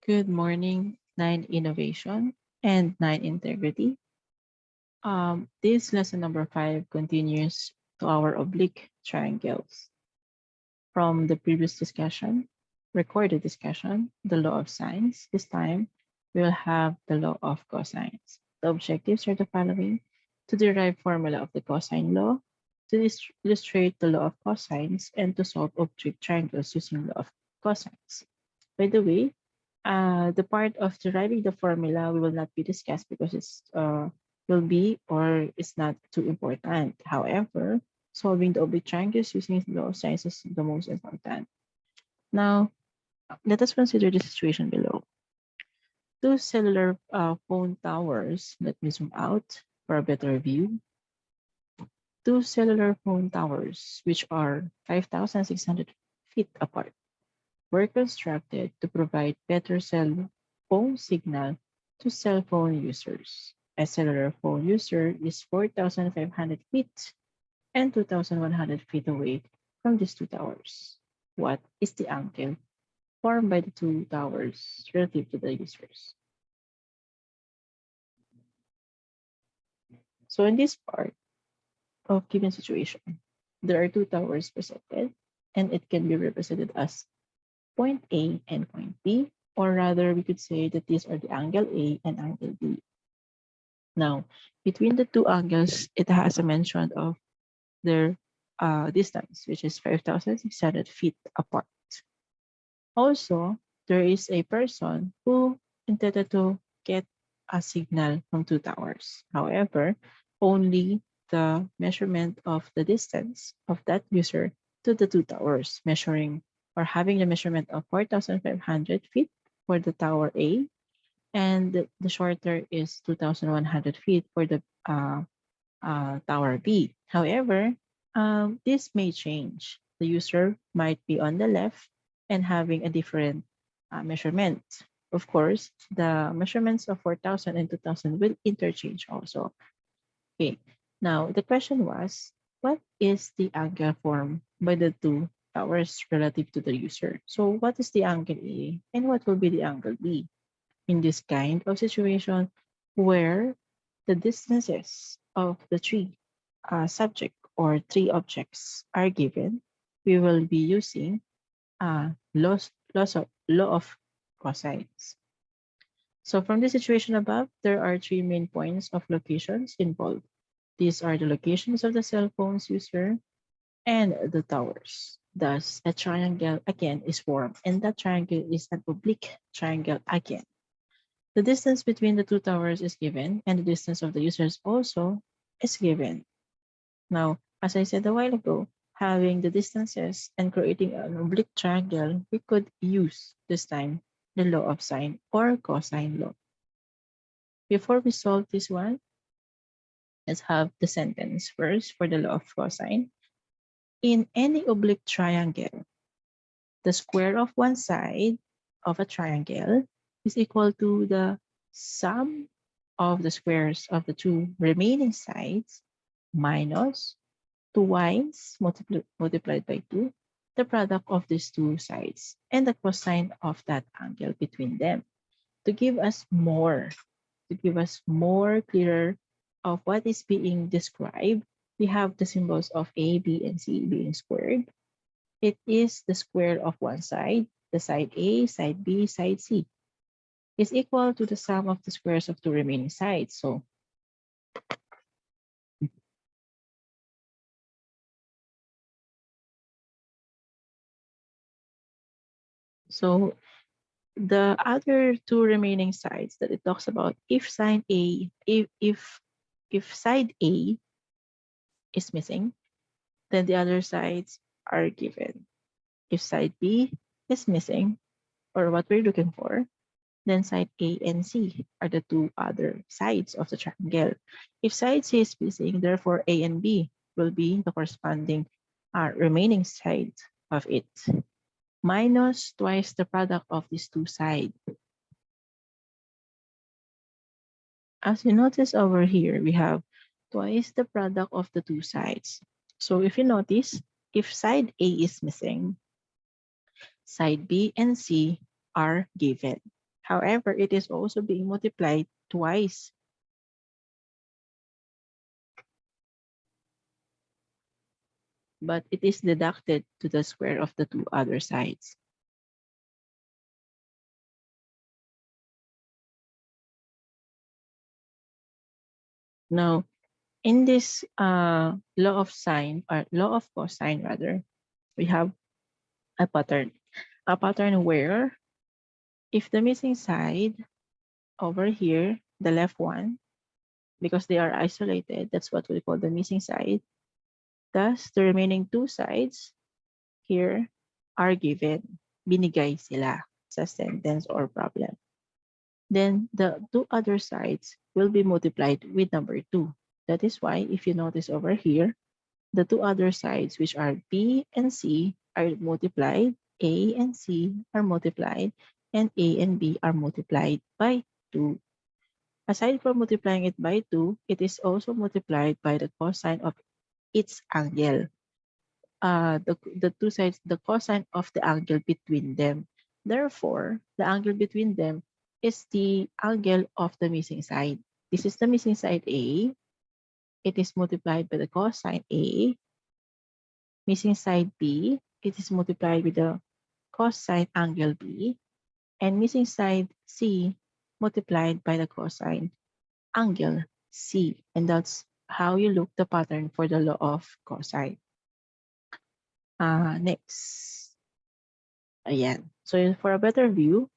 Good morning, Nine Innovation and Nine Integrity. This lesson number 5 continues to our oblique triangles. From the previous discussion, recorded discussion, the law of sines. This time, we'll have the law of cosines. The objectives are the following: to derive formula of the cosine law, to illustrate the law of cosines, and to solve oblique triangles using law of cosines. By the way, the part of deriving the formula we will not be discussed because it's will be or it's not too important. However, solving the oblique triangles using law of sines is the most important. Now, let us consider the situation below. Two cellular phone towers. Let me zoom out for a better view. Two cellular phone towers, which are 5,600 feet apart, were constructed to provide better cell phone signal to cell phone users. A cellular phone user is 4,500 feet and 2,100 feet away from these two towers. What is the angle formed by the two towers relative to the users? So in this part of given situation, there are two towers presented, and it can be represented as point A and point B, or rather we could say that these are the angle A and angle B. Now, between the two angles, it has a mention of their distance, which is 5,600 feet apart. Also, there is a person who intended to get a signal from two towers. However, only the measurement of the distance of that user to the two towers, measuring or having the measurement of 4,500 feet for the tower A, and the shorter is 2,100 feet for the tower B. However, this may change. The user might be on the left and having a different measurement. Of course, the measurements of 4,000 and 2,000 will interchange also. Okay. Now, the question was, what is the angle formed by the two towers relative to the user? So, what is the angle A and what will be the angle B? In this kind of situation where the distances of the three subject or three objects are given, we will be using law of cosines. So from the situation above, there are three main points of locations involved. These are the locations of the cell phones user and the towers. Thus, a triangle again is formed, and that triangle is an oblique triangle again. The distance between the two towers is given, and the distance of the users also is given. Now, as I said a while ago, having the distances and creating an oblique triangle, we could use this time the law of sine or cosine law. Before we solve this one, let's have the sentence first for the law of cosine. In any oblique triangle, the square of one side of a triangle is equal to the sum of the squares of the two remaining sides minus twice multiplied by 2, the product of these two sides, and the cosine of that angle between them. To give us more, to give us more clearer of what is being described, we have the symbols of A, B, and C being squared. It is the square of one side, the side A, side B, side C, is equal to the sum of the squares of two remaining sides. So the other two remaining sides that it talks about, if side A, if side A is missing, then the other sides are given. If side B is missing, or what we're looking for, then side A and C are the two other sides of the triangle. If side C is missing, therefore A and B will be the corresponding remaining sides of it, minus twice the product of these two sides. As you notice over here, we have twice the product of the two sides. So if you notice, if side A is missing, side B and C are given. However, it is also being multiplied twice. But it is deducted to the square of the two other sides. Now, in this law of sine, or law of cosine rather, we have a pattern. A pattern where if the missing side over here, the left one, because they are isolated, that's what we call the missing side. Thus, the remaining two sides here are given. Binigay sila sa sentence or problem. Then the two other sides will be multiplied with number 2. That is why if you notice over here, the two other sides, which are B and C, are multiplied, A and C are multiplied, and A and B are multiplied by 2. Aside from multiplying it by 2, it is also multiplied by the cosine of its angle. The two sides, the cosine of the angle between them. Therefore, the angle between them is the angle of the missing side. This is the missing side A. It is multiplied by the cosine A. Missing side B, it is multiplied with the cosine angle B. And missing side C, multiplied by the cosine angle C. And that's how you look the pattern for the law of cosine. Next. Ayan. So for a better view,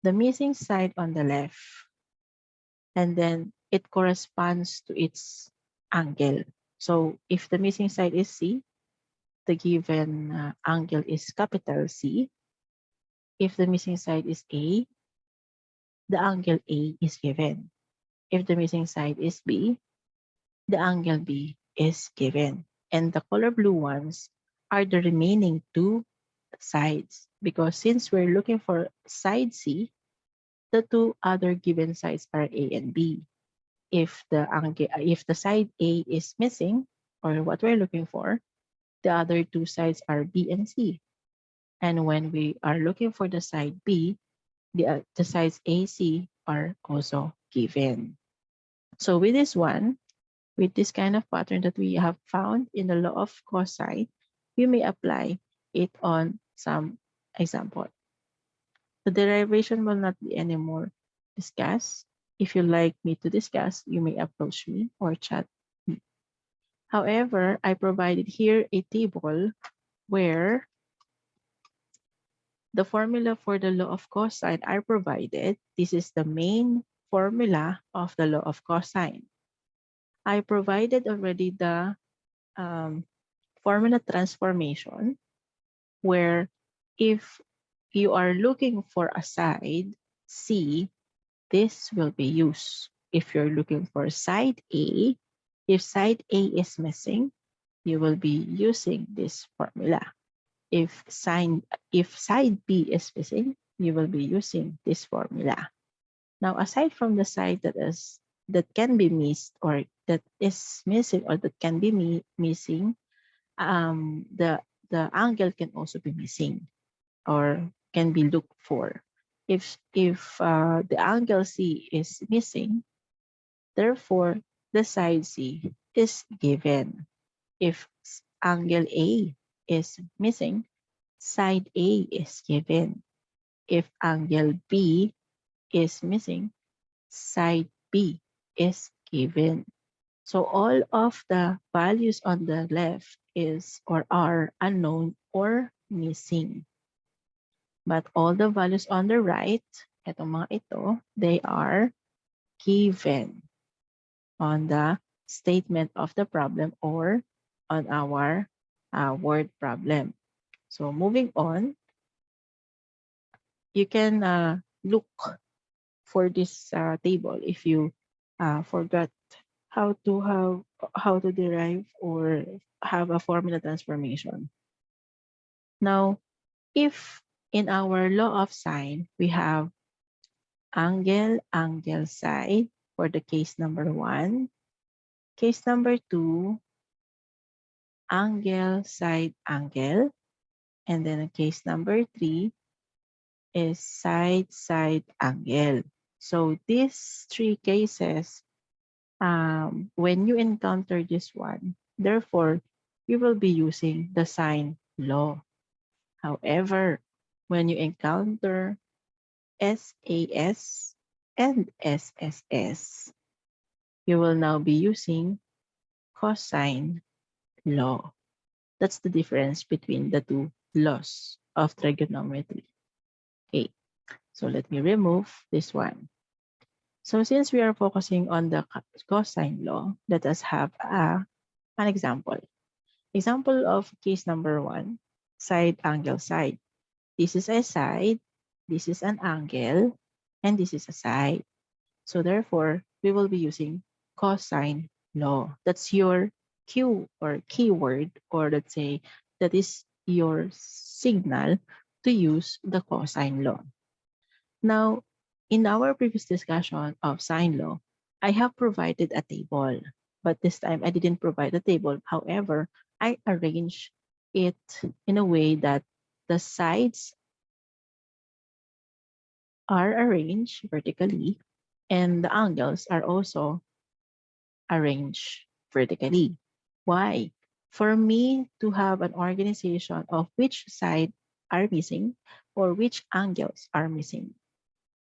the missing side on the left, and then it corresponds to its angle. So if the missing side is C, the given angle is capital C. If the missing side is A, the angle A is given. If the missing side is B, the angle B is given. And the color blue ones are the remaining two sides, because since we're looking for side C, the two other given sides are A and B. If the side A is missing, or what we're looking for, the other two sides are B and C. And when we are looking for the side B, the sides AC are also given. So with this one, with this kind of pattern that we have found in the law of cosine, you may apply it on some example. The derivation will not be anymore discussed. If you like me to discuss, you may approach me or chat me. However, I provided here a table where the formula for the law of cosine are provided. This is the main formula of the law of cosine. I provided already the formula transformation, where if you are looking for a side C, this will be used. If you're looking for side A, if side A is missing, you will be using this formula. If side B is missing, you will be using this formula. Now, aside from the side that can be missed, or that is missing, or that can be missing, the angle can also be missing or can be looked for. If the angle C is missing, therefore the side C is given. If angle A is missing, side A is given. If angle B is missing, side B is given. So all of the values on the left is or are unknown or missing. But all the values on the right, etong mga ito, they are given on the statement of the problem or on our word problem. So moving on, you can look for this table if you forgot how to derive or have a formula transformation. Now, if in our law of sine we have angle side for the case number 1, case number 2, angle side angle, and then case number 3, is side-side angle. So these three cases, when you encounter this one, therefore, you will be using the sine law. However, when you encounter SAS and SSS, you will now be using cosine law. That's the difference between the two laws of trigonometry. Okay, so let me remove this one. So since we are focusing on the cosine law, let us have an example. Example of case number 1, side angle side. This is a side, this is an angle, and this is a side. So therefore, we will be using cosine law. That's your cue or keyword, or let's say that is your signal to use the cosine law. Now, in our previous discussion of sine law, I have provided a table, but this time I didn't provide a table. However, I arranged it in a way that the sides are arranged vertically and the angles are also arranged vertically. Why? For me to have an organization of which side are missing or which angles are missing.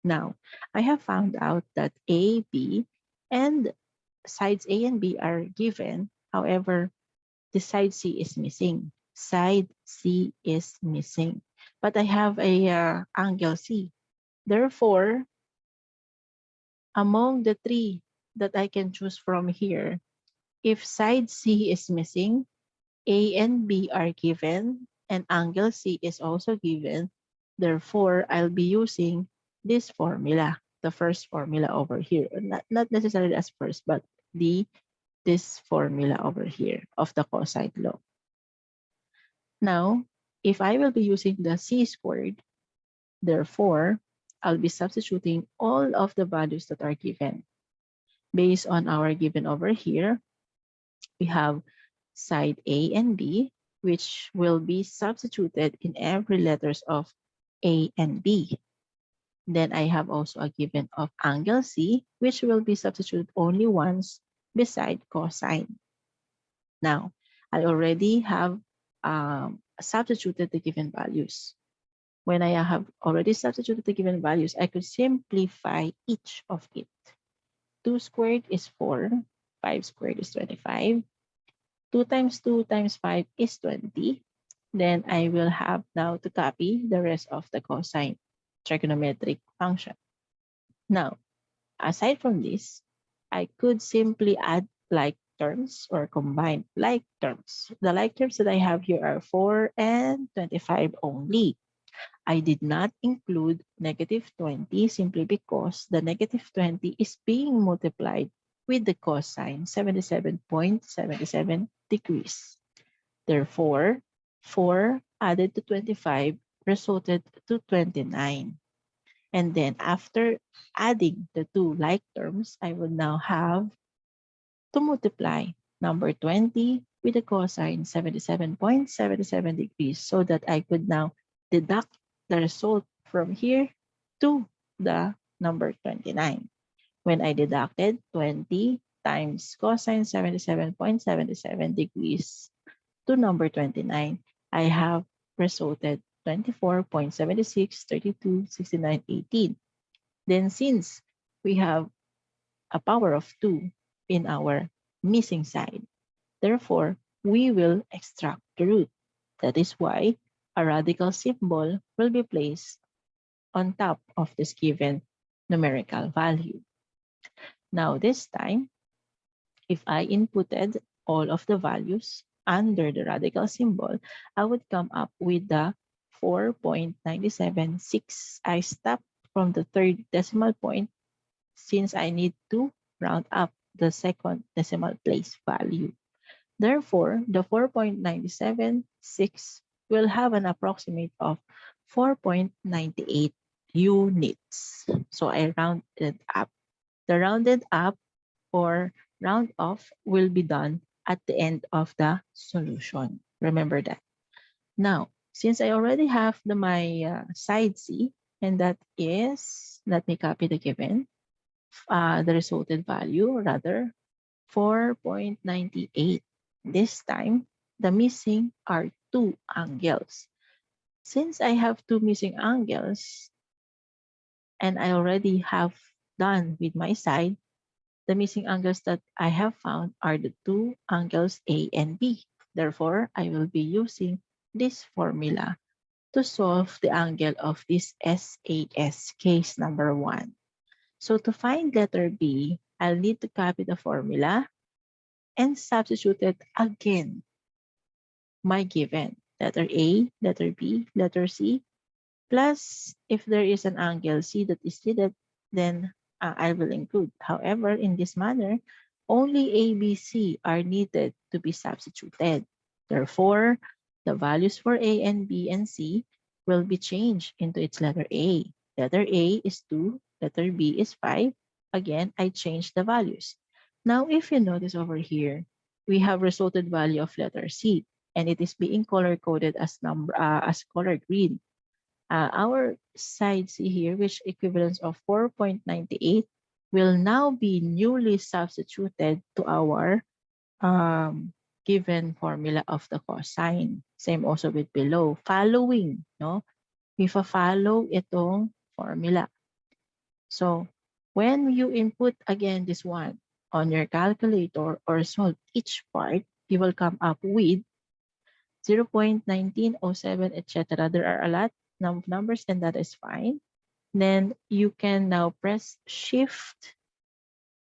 Now, I have found out that A, B, and sides A and B are given. However, the side C is missing. Side C is missing. But I have a angle C. Therefore, among the three that I can choose from here, if side C is missing, A and B are given, and angle C is also given. Therefore, I'll be using this formula, the first formula over here. Not necessarily as first, but this formula over here of the cosine law. Now, if I will be using the C squared, therefore, I'll be substituting all of the values that are given. Based on our given over here, we have side A and B, which will be substituted in every letters of A and B. Then I have also a given of angle C, which will be substituted only once beside cosine. Now, I already have substituted the given values. When I have already substituted the given values, I could simplify each of it. 2 squared is 4, 5 squared is 25, 2 times 2 times 5 is 20. Then I will have now to copy the rest of the cosine trigonometric function. Now, aside from this, I could simply add like terms or combine like terms. The like terms that I have here are 4 and 25 only. I did not include negative 20 simply because the negative 20 is being multiplied with the cosine 77.77 degrees. Therefore, 4 added to 25 resulted to 29. And then after adding the two like terms, I will now have to multiply number 20 with the cosine 77.77 degrees so that I could now deduct the result from here to the number 29. When I deducted 20 times cosine 77.77 degrees to number 29, I have resulted 24.76, 32, 69, 18. Then since we have a power of 2 in our missing side, therefore, we will extract the root. That is why a radical symbol will be placed on top of this given numerical value. Now this time, if I inputted all of the values under the radical symbol, I would come up with the 4.976. I stopped from the third decimal point since I need to round up the second decimal place value. Therefore, the 4.976 will have an approximate of 4.98 units. So I rounded up. The rounded up or round off will be done at the end of the solution. Remember that. Now, since I already have my side C, And that is, let me copy the given, the resulted value, rather, 4.98. This time, the missing are two angles. Since I have two missing angles, and I already have done with my side, the missing angles that I have found are the two angles A and B. Therefore, I will be using this formula to solve the angle of this SAS case number 1. So to find letter B, I'll need to copy the formula and substitute it again my given. Letter A, letter B, letter C, plus if there is an angle C that is needed, then I will include. However, in this manner, only A, B, C are needed to be substituted. Therefore, the values for A and B and C will be changed into its letter A. Letter A is 2, letter B is 5. Again, I change the values. Now, if you notice over here, we have resulted value of letter C, and it is being color coded as color green. Our side C here, which equivalence of 4.98, will now be newly substituted to our given formula of the cosine. Same also with below. Following, no? We follow itong formula. So, when you input again this one on your calculator or solve each part, you will come up with 0.1907, etc. There are a lot of numbers, and that is fine. Then you can now press Shift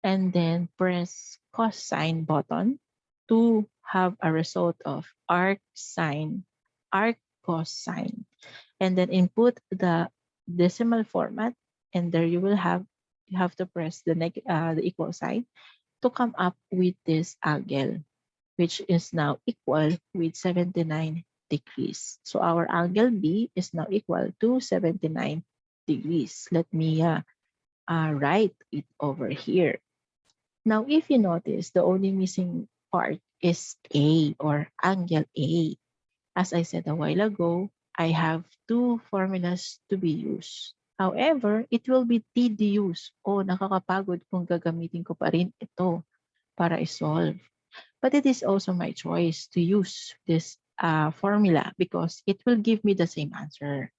and then press cosine button to have a result of arc cosine, and then input the decimal format, and there you have to press the equal sign to come up with this angle, which is now equal with 79 degrees. So our angle B is now equal to 79 degrees. Let me write it over here. Now, if you notice, the only missing part is A, or angle A. As I said a while ago, I have two formulas to be used. However, it will be tedious o nakakapagod kung gagamitin ko pa rin ito para isolve. But it is also my choice to use this formula because it will give me the same answer.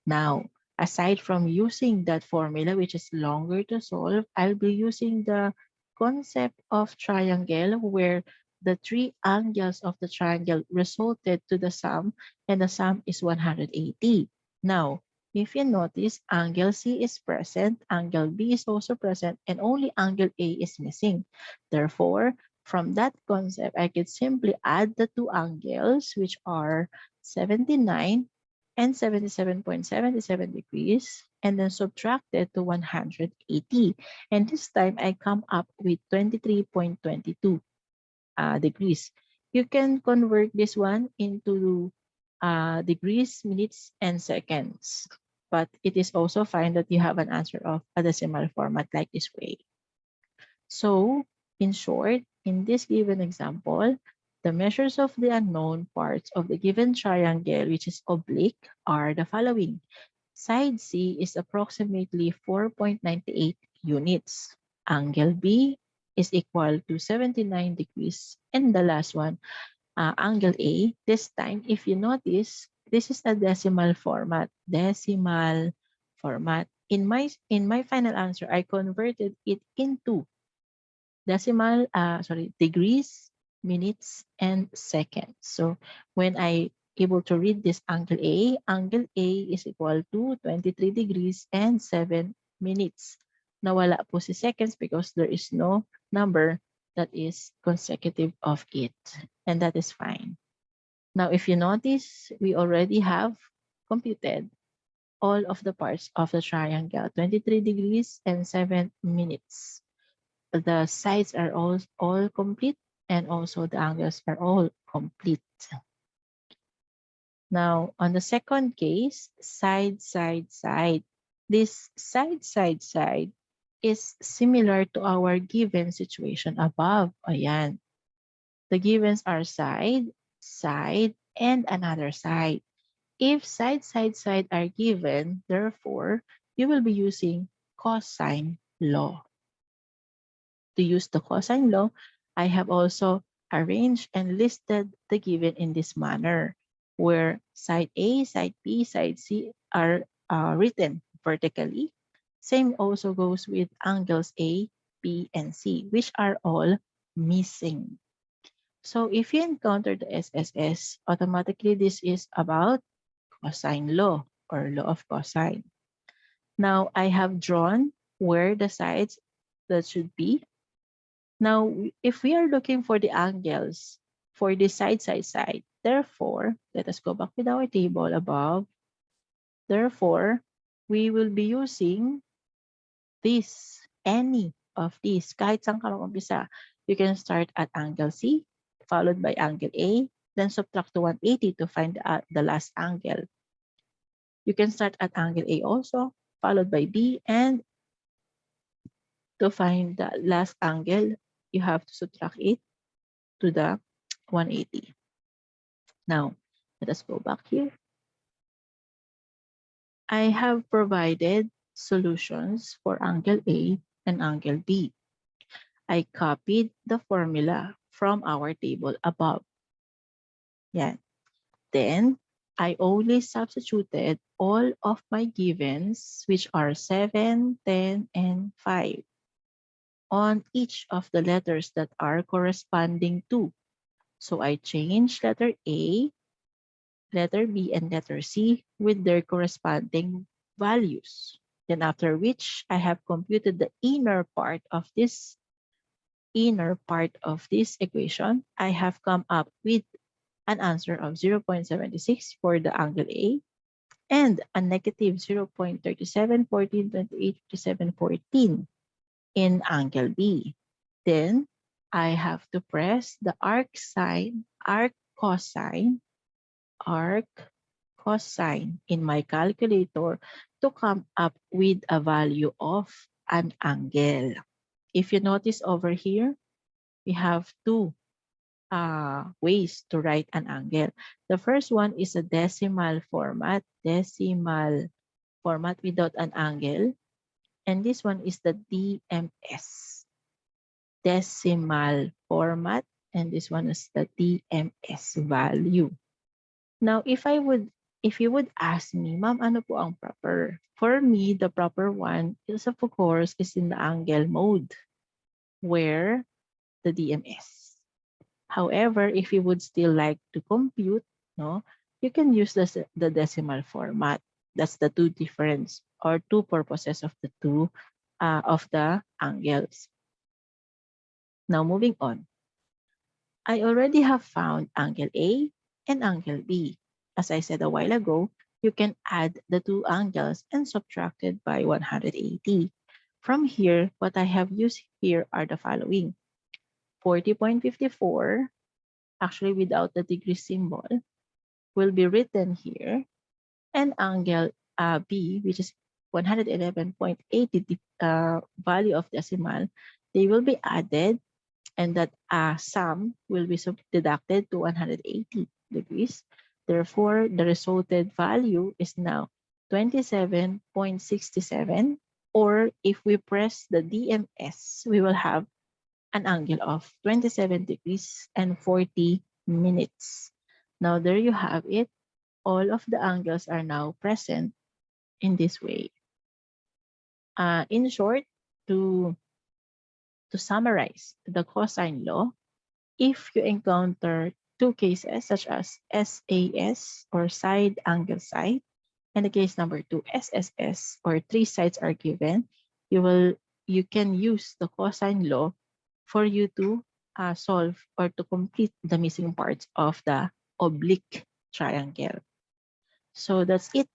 Now, aside from using that formula, which is longer to solve, I'll be using the concept of triangle, where the three angles of the triangle resulted to the sum, and the sum is 180. Now, if you notice, angle C is present, angle B is also present, and only angle A is missing. Therefore, from that concept, I could simply add the two angles, which are 79 and 77.77 degrees, and then subtract it to 180. And this time, I come up with 23.22 degrees. You can convert this one into degrees, minutes, and seconds. But it is also fine that you have an answer of a decimal format like this way. So, in short, in this given example, the measures of the unknown parts of the given triangle, which is oblique, are the following. Side C is approximately 4.98 units. Angle B is equal to 79 degrees. And the last one, angle A, this time, if you notice, this is a decimal format. Decimal format. In my final answer, I converted it into degrees, minutes, and seconds. So when I able to read this angle A is equal to 23 degrees and 7 minutes. Nawala po si seconds because there is no number that is consecutive of it. And that is fine. Now, if you notice, we already have computed all of the parts of the triangle, 23 degrees and 7 minutes. The sides are all complete, and also the angles are all complete. Now, on the second case, side, side, side. This side, side, side is similar to our given situation above. Ayan. The givens are side, side, and another side. If side, side are given, therefore, you will be using cosine law. To use the cosine law, I have also arranged and listed the given in this manner, where side A, side B, side C are written vertically. Same also goes with angles A, B, and C, which are all missing. So if you encounter the SSS, automatically this is about cosine law or law of cosine. Now I have drawn where the sides that should be. Now, if we are looking for the angles for the side, therefore, let us go back with our table above. Therefore, we will be using this, any of these. Kahit saan ka mag-umpisa, you can start at angle C, followed by angle A, then subtract to 180 to find the last angle. You can start at angle A also, followed by B, and to find the last angle, you have to subtract it to the 180. Now, let us go back here. I have provided solutions for angle A and angle B. I copied the formula from our table above. Yeah. Then, I only substituted all of my givens, which are 7, 10, and 5, on each of the letters that are corresponding to. So I changed letter A, letter B, and letter C with their corresponding values. Then after which I have computed the inner part of this equation, I have come up with an answer of 0.76 for the angle A and a negative 0.37, 14, 28, 57, 14 in angle B. Then I have to press the arc cosine in my calculator to come up with a value of an angle. If you notice over here, we have two ways to write an angle. The first one is a decimal format without an angle. And this one is the DMS, decimal format. And this one is the DMS value. Now, if you would ask me, ma'am, ano po ang proper? For me, the proper one is, of course, is in the angle mode, where the DMS. However, if you would still like to compute, no, you can use the decimal format. That's the two difference or two purposes of the two of the angles. Now, moving on. I already have found angle A and angle B. As I said a while ago, you can add the two angles and subtract it by 180. From here, what I have used here are the following. 40.54, actually without the degree symbol, will be written here. And angle B, which is 111.80 value of decimal, they will be added, and that sum will be deducted to 180 degrees. Therefore, the resulted value is now 27.67, or if we press the DMS, we will have an angle of 27 degrees and 40 minutes. Now, there you have it. All of the angles are now present in this way. In short, to summarize the cosine law, if you encounter two cases such as SAS or side angle side, and the case number 2 SSS or three sides are given, you can use the cosine law for you to solve or to complete the missing parts of the oblique triangle. So that's it.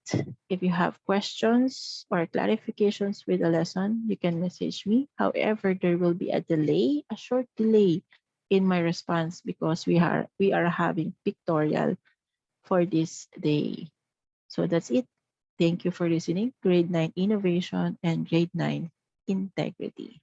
If you have questions or clarifications with the lesson, you can message me. However, there will be a short delay in my response because we are having pictorial for this day. So that's it. Thank you for listening. Grade 9 Innovation and Grade 9 Integrity.